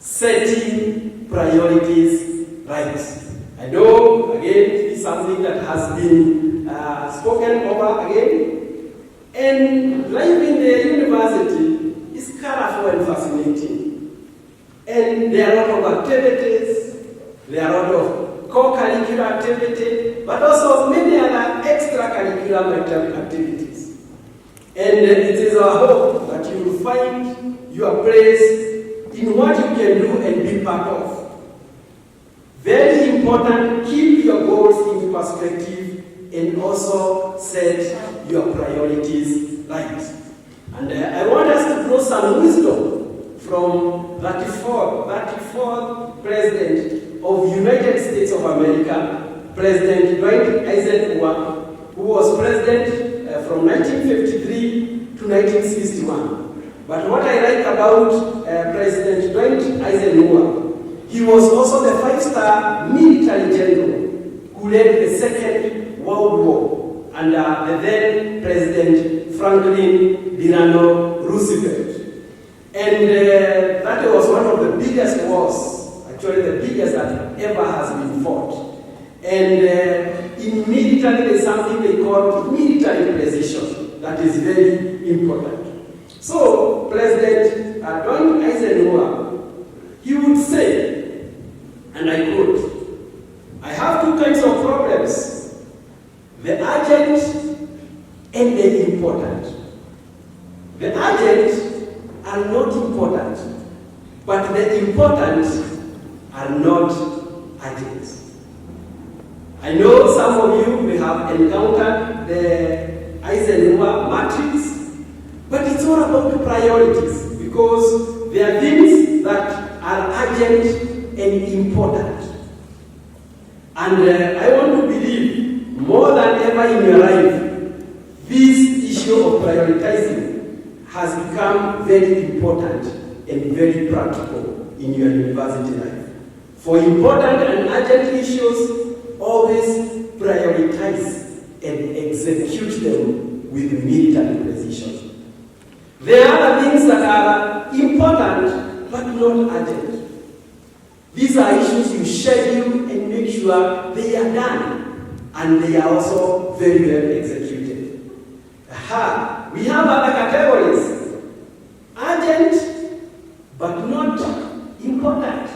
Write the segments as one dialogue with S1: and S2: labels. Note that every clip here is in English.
S1: setting priorities right. I know, again, it is something that has been spoken over again. And life in the university is colorful and fascinating. And there are a lot of activities, there are a lot of co-curricular activity, but also many other extracurricular activities. And it is our hope that you will find your place in what you can do and be part of. Very important, keep your goals in perspective and also set your priorities right. And I want us to draw some wisdom from 34th President of the United States of America, President Dwight Eisenhower, who was president from 1953 to 1961. But what I like about President Dwight Eisenhower, he was also the 5-star military general who led the Second World War under the then President Franklin Delano Roosevelt. And that was one of the biggest wars, actually the biggest that ever has been fought. And in military, there's something they call military precision that is very important. So, President Dwight Eisenhower, he would say, and I quote, "I have two kinds of problems, the urgent and the important. The urgent are not important, but the important are not urgent." I know some of you may have encountered the Eisenhower Matrix, but it's all about priorities, because there are things that are urgent and important. And I want to believe more than ever in your life, this issue of prioritizing has become very important and very practical in your university life. For important and urgent issues, always prioritize and execute them with military precision. There are other things that are important but not urgent. These are issues you schedule and make sure they are done, and they are also very well executed. We have other categories, urgent but not important.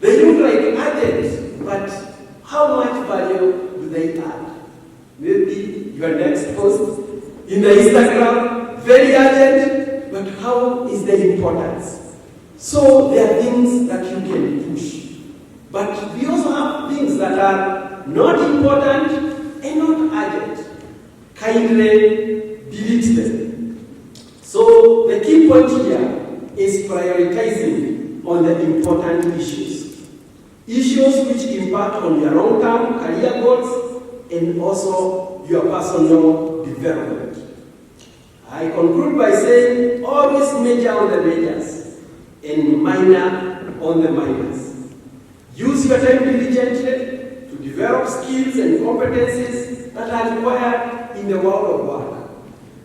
S1: They look like urgent, but how much value do they add? Maybe your next post in the Instagram, very urgent, but how is the importance? So there are things that you can push. But we also have things that are not important and not urgent. Kindly delete them. So the key point here is prioritizing on the important issues. Issues which impact on your long-term career goals and also your personal development. I conclude by saying always major on the majors and minor on the minors. Use your time diligently to develop skills and competencies that are required in the world of work.